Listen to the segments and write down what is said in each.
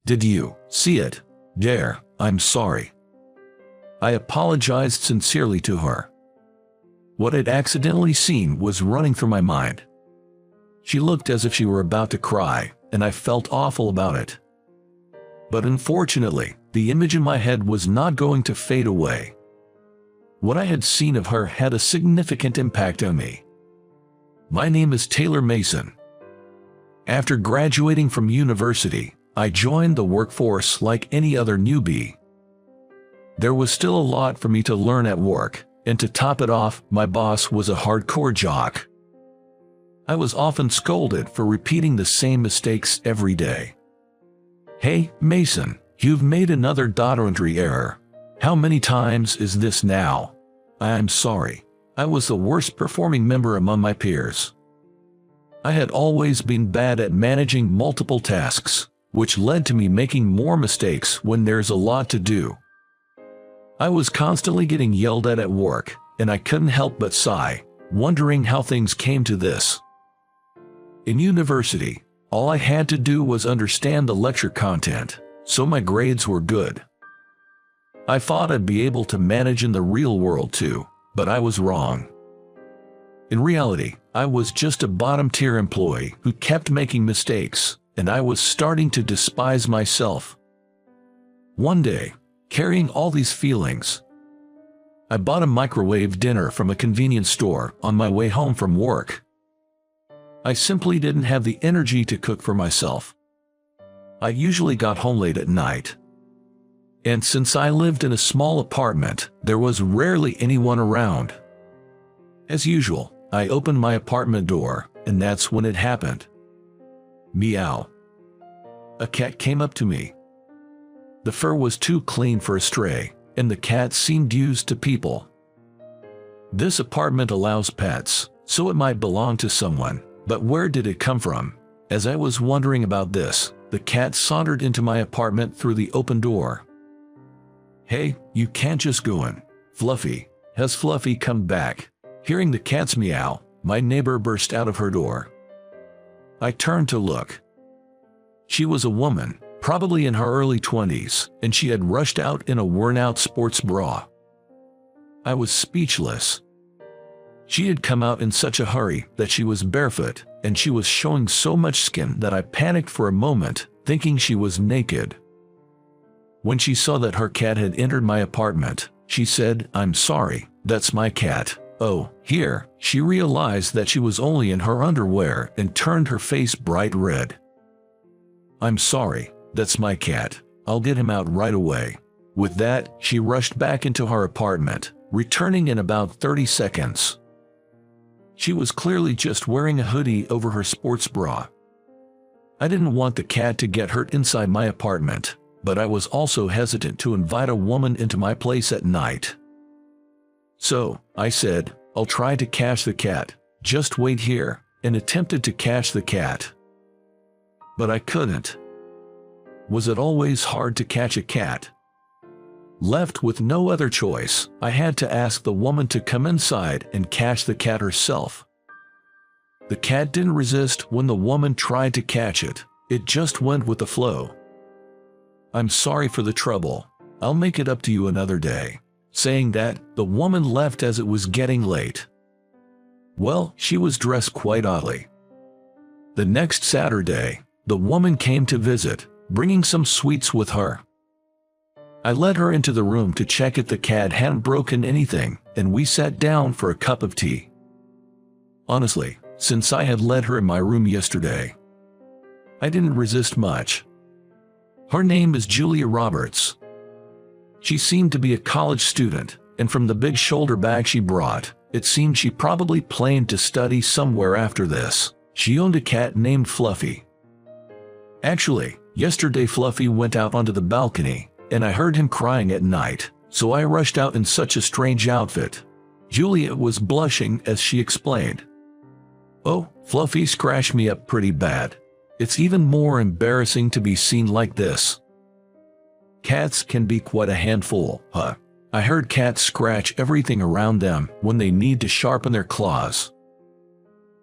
Did you see it? Dare, I'm sorry. I apologized sincerely to her. What I'd accidentally seen was running through my mind. She looked as if she were about to cry, and I felt awful about it. But unfortunately, the image in my head was not going to fade away. What I had seen of her had a significant impact on me. My name is Taylor Mason. After graduating from university, I joined the workforce like any other newbie. There was still a lot for me to learn at work, and to top it off, my boss was a hardcore jock. I was often scolded for repeating the same mistakes every day. "Hey, Mason, you've made another data entry error. How many times is this now?" "I'm sorry. I was the worst performing member among my peers. I had always been bad at managing multiple tasks, which led to me making more mistakes when there's a lot to do. I was constantly getting yelled at work, and I couldn't help but sigh, wondering how things came to this. In university, all I had to do was understand the lecture content, so my grades were good. I thought I'd be able to manage in the real world too, but I was wrong. In reality, I was just a bottom-tier employee who kept making mistakes, and I was starting to despise myself. One day, carrying all these feelings, I bought a microwave dinner from a convenience store on my way home from work. I simply didn't have the energy to cook for myself. I usually got home late at night. And since I lived in a small apartment, there was rarely anyone around. As usual, I opened my apartment door, and that's when it happened. Meow. A cat came up to me. The fur was too clean for a stray, and the cat seemed used to people. This apartment allows pets, so it might belong to someone, but where did it come from? As I was wondering about this, the cat sauntered into my apartment through the open door. "Hey, you can't just go in. Fluffy, has Fluffy come back?" Hearing the cat's meow, my neighbor burst out of her door. I turned to look. She was a woman, probably in her early 20s, and she had rushed out in a worn-out sports bra. I was speechless. She had come out in such a hurry that she was barefoot, and she was showing so much skin that I panicked for a moment, thinking she was naked. When she saw that her cat had entered my apartment, she said, "I'm sorry, that's my cat." Oh, here, she realized that she was only in her underwear and turned her face bright red. "I'm sorry, that's my cat. I'll get him out right away." With that, she rushed back into her apartment, returning in about 30 seconds. She was clearly just wearing a hoodie over her sports bra. I didn't want the cat to get hurt inside my apartment, but I was also hesitant to invite a woman into my place at night. So, I said, "I'll try to catch the cat. Just wait here," and attempted to catch the cat. But I couldn't. Was it always hard to catch a cat? Left with no other choice, I had to ask the woman to come inside and catch the cat herself. The cat didn't resist when the woman tried to catch it. It just went with the flow. "I'm sorry for the trouble. I'll make it up to you another day." Saying that, the woman left as it was getting late. Well, she was dressed quite oddly. The next Saturday, the woman came to visit, bringing some sweets with her. I led her into the room to check if the cat hadn't broken anything, and we sat down for a cup of tea. Honestly, since I had led her in my room yesterday, I didn't resist much. Her name is Julia Roberts. She seemed to be a college student, and from the big shoulder bag she brought, it seemed she probably planned to study somewhere after this. She owned a cat named Fluffy. Actually, yesterday Fluffy went out onto the balcony, and I heard him crying at night, so I rushed out in such a strange outfit. Julia was blushing as she explained. "Oh, Fluffy scratched me up pretty bad. It's even more embarrassing to be seen like this. Cats can be quite a handful, huh? I heard cats scratch everything around them when they need to sharpen their claws.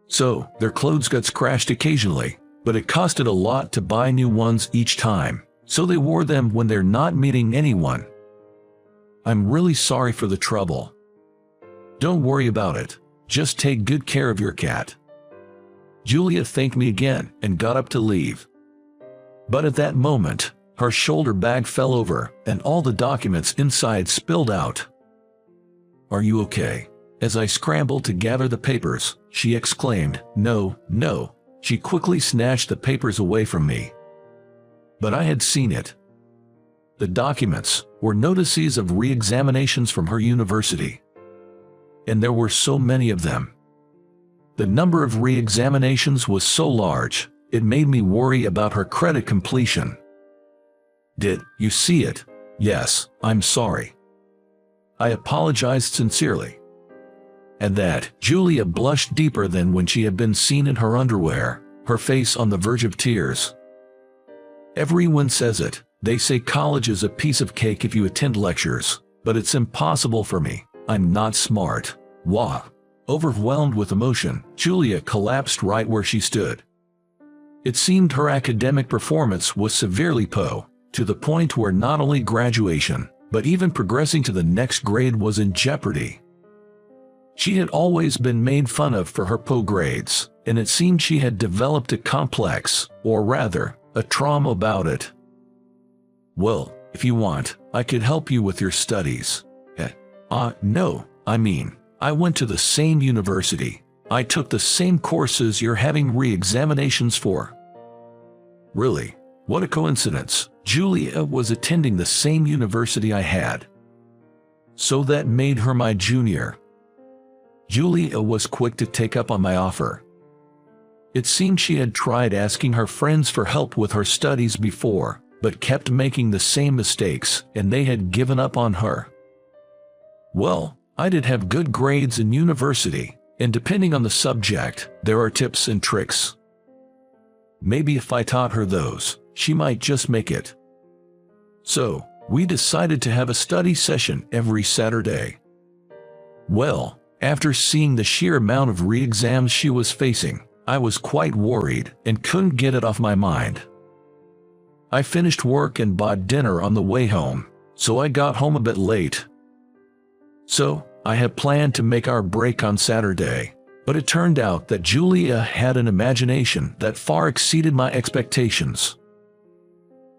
So, their clothes got scratched occasionally, but it costed a lot to buy new ones each time, so they wore them when they're not meeting anyone. I'm really sorry for the trouble. Don't worry about it. Just take good care of your cat. Julia thanked me again and got up to leave. But at that moment, her shoulder bag fell over and all the documents inside spilled out. Are you okay? As I scrambled to gather the papers, she exclaimed, No, no. She quickly snatched the papers away from me. But I had seen it. The documents were notices of re-examinations from her university. And there were so many of them. The number of re-examinations was so large, it made me worry about her credit completion. Did you see it? Yes, I'm sorry. I apologized sincerely. At that, Julia blushed deeper than when she had been seen in her underwear, her face on the verge of tears. Everyone says it. They say college is a piece of cake if you attend lectures, but it's impossible for me. I'm not smart. Wah. Overwhelmed with emotion, Julia collapsed right where she stood. It seemed her academic performance was severely poor, to the point where not only graduation, but even progressing to the next grade was in jeopardy. She had always been made fun of for her poor grades, and it seemed she had developed a complex, or rather, a trauma about it. Well, if you want, I could help you with your studies. No, I went to the same university. I took the same courses you're having re-examinations for. Really? What a coincidence. Julia was attending the same university I had. So that made her my junior. Julia was quick to take up on my offer. It seemed she had tried asking her friends for help with her studies before, but kept making the same mistakes, and they had given up on her. Well, I did have good grades in university, and depending on the subject, there are tips and tricks. Maybe if I taught her those, she might just make it. So, we decided to have a study session every Saturday. Well, after seeing the sheer amount of re-exams she was facing, I was quite worried and couldn't get it off my mind. I finished work and bought dinner on the way home, so I got home a bit late. So, I had planned to make our break on Saturday, but it turned out that Julia had an imagination that far exceeded my expectations.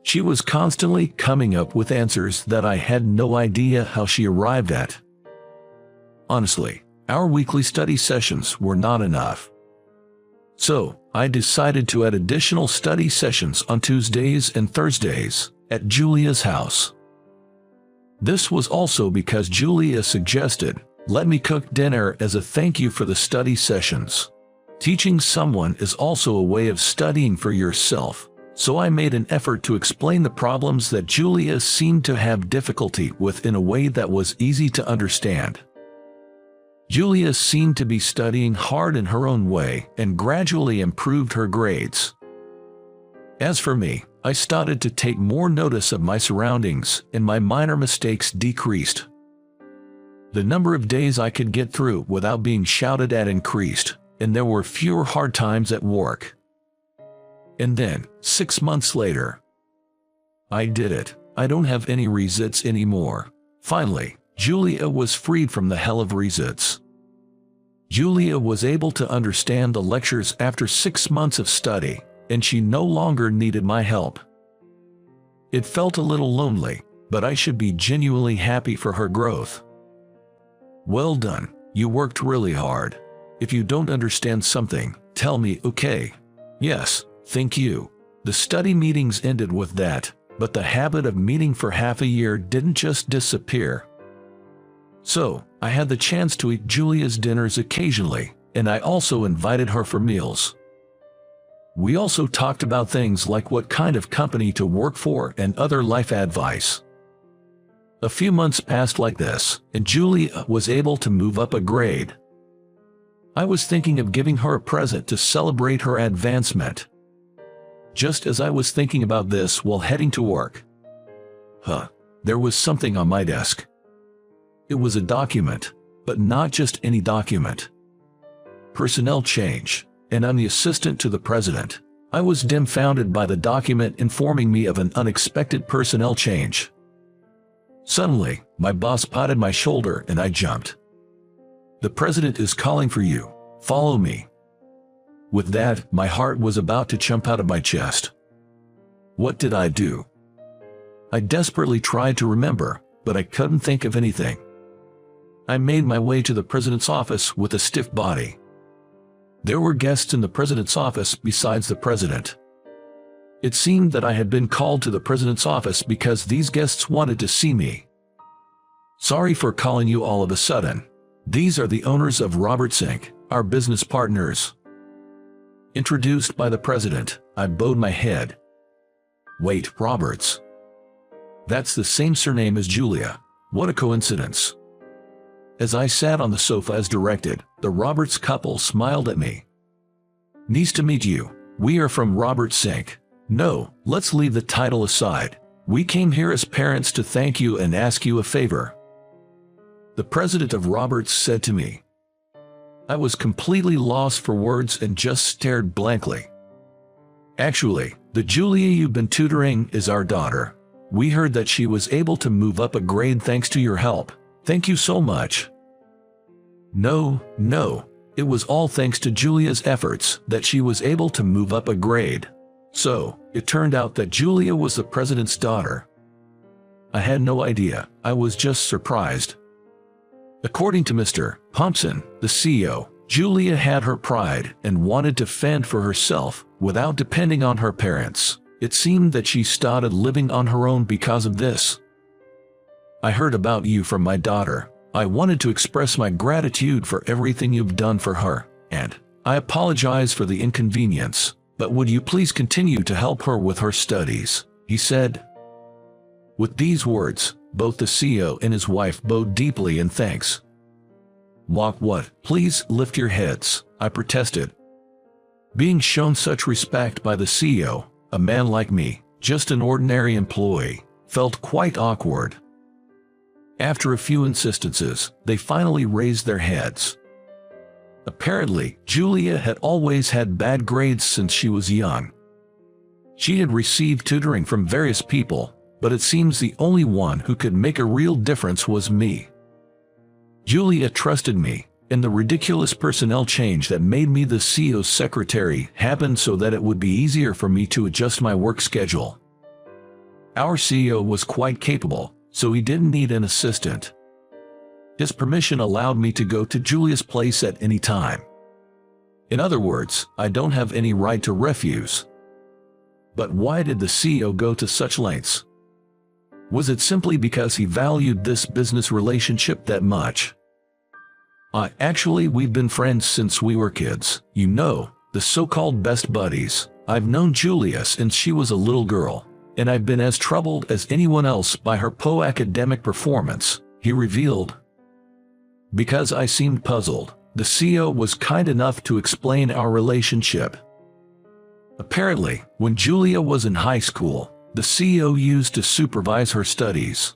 She was constantly coming up with answers that I had no idea how she arrived at. Honestly, our weekly study sessions were not enough. So, I decided to add additional study sessions on Tuesdays and Thursdays at Julia's house. This was also because Julia suggested, let me cook dinner as a thank you for the study sessions. Teaching someone is also a way of studying for yourself, so I made an effort to explain the problems that Julia seemed to have difficulty with in a way that was easy to understand. Julia seemed to be studying hard in her own way and gradually improved her grades. As for me, I started to take more notice of my surroundings and my minor mistakes decreased. The number of days I could get through without being shouted at increased, and there were fewer hard times at work. And then, 6 months later, I did it. I don't have any resits anymore. Finally, Julia was freed from the hell of resits. Julia was able to understand the lectures after 6 months of study, and she no longer needed my help. It felt a little lonely, but I should be genuinely happy for her growth. Well done, you worked really hard. If you don't understand something, tell me, okay? Yes, thank you. The study meetings ended with that, but the habit of meeting for half a year didn't just disappear. So, I had the chance to eat Julia's dinners occasionally, and I also invited her for meals. We also talked about things like what kind of company to work for and other life advice. A few months passed like this, and Julia was able to move up a grade. I was thinking of giving her a present to celebrate her advancement. Just as I was thinking about this while heading to work, there was something on my desk. It was a document, but not just any document. Personnel change, and I'm the assistant to the president. I was dumbfounded by the document informing me of an unexpected personnel change. Suddenly, my boss patted my shoulder and I jumped. "The president is calling for you. Follow me." With that, my heart was about to jump out of my chest. What did I do? I desperately tried to remember, but I couldn't think of anything. I made my way to the president's office with a stiff body. There were guests in the president's office besides the president. It seemed that I had been called to the president's office because these guests wanted to see me. "Sorry for calling you all of a sudden. These are the owners of Roberts Inc., our business partners." Introduced by the president, I bowed my head. "Wait, Roberts? That's the same surname as Julia. What a coincidence." As I sat on the sofa as directed, the Roberts couple smiled at me. "Nice to meet you. We are from Roberts Inc. No, let's leave the title aside. We came here as parents to thank you and ask you a favor," the president of Roberts said to me. I was completely lost for words and just stared blankly. "Actually, the Julia you've been tutoring is our daughter. We heard that she was able to move up a grade thanks to your help. Thank you so much." No, it was all thanks to Julia's efforts that she was able to move up a grade. So, it turned out that Julia was the president's daughter. I had no idea. I was just surprised. According to Mr. Thompson, the CEO, Julia had her pride and wanted to fend for herself without depending on her parents. It seemed that she started living on her own because of this. "I heard about you from my daughter. I wanted to express my gratitude for everything you've done for her, and I apologize for the inconvenience, but would you please continue to help her with her studies?" he said. With these words, both the CEO and his wife bowed deeply in thanks. What? Please lift your heads," I protested. Being shown such respect by the CEO, a man like me, just an ordinary employee, felt quite awkward. After a few insistences, they finally raised their heads. Apparently, Julia had always had bad grades since she was young. She had received tutoring from various people, but it seems the only one who could make a real difference was me. Julia trusted me, and the ridiculous personnel change that made me the CEO's secretary happened so that it would be easier for me to adjust my work schedule. Our CEO was quite capable, so he didn't need an assistant. His permission allowed me to go to Julia's place at any time. In other words, I don't have any right to refuse. But why did the CEO go to such lengths? Was it simply because he valued this business relationship that much? Actually, we've been friends since we were kids. You know, the so-called best buddies. I've known Julia since she was a little girl, and I've been as troubled as anyone else by her poor academic performance, he revealed. Because I seemed puzzled, the CEO was kind enough to explain our relationship. Apparently, when Julia was in high school, the CEO used to supervise her studies.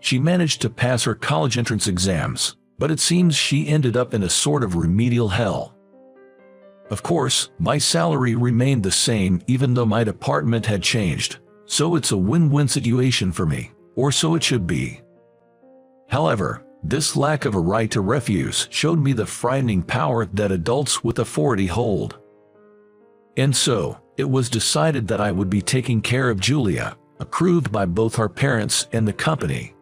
She managed to pass her college entrance exams, but it seems she ended up in a sort of remedial hell. Of course, my salary remained the same even though my department had changed, so it's a win-win situation for me, or so it should be. However, this lack of a right to refuse showed me the frightening power that adults with authority hold. And so, it was decided that I would be taking care of Julia, approved by both her parents and the company.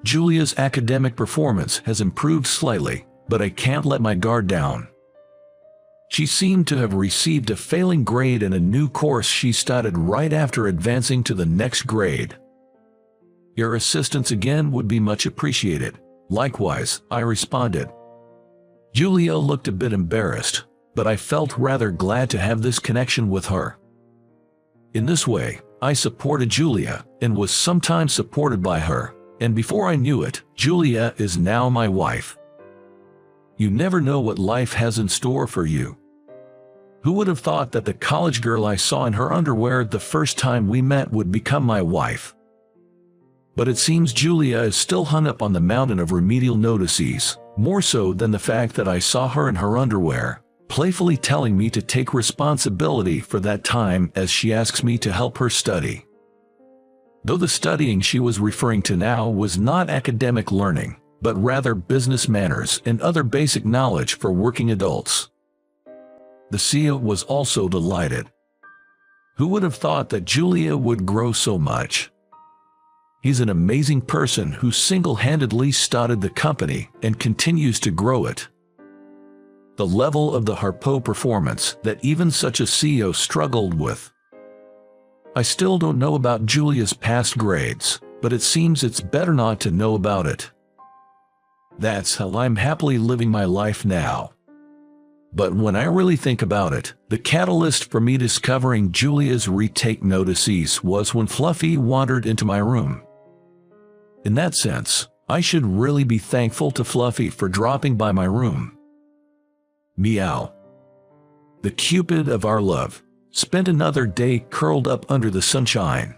Julia's academic performance has improved slightly, but I can't let my guard down. She seemed to have received a failing grade in a new course she started right after advancing to the next grade. Your assistance again would be much appreciated. Likewise, I responded. Julia looked a bit embarrassed, but I felt rather glad to have this connection with her. In this way, I supported Julia and was sometimes supported by her, and before I knew it, Julia is now my wife. You never know what life has in store for you. Who would have thought that the college girl I saw in her underwear the first time we met would become my wife? But it seems Julia is still hung up on the mountain of remedial notices, more so than the fact that I saw her in her underwear. playfully telling me to take responsibility for that time as she asks me to help her study. Though the studying she was referring to now was not academic learning, but rather business manners and other basic knowledge for working adults. The CEO was also delighted. Who would have thought that Julia would grow so much? He's an amazing person who single-handedly started the company and continues to grow it. The level of the Harpo performance that even such a CEO struggled with. I still don't know about Julia's past grades, but it seems it's better not to know about it. That's how I'm happily living my life now. But when I really think about it, the catalyst for me discovering Julia's retake notices was when Fluffy wandered into my room. In that sense, I should really be thankful to Fluffy for dropping by my room. Meow. The Cupid of our love spent another day curled up under the sunshine.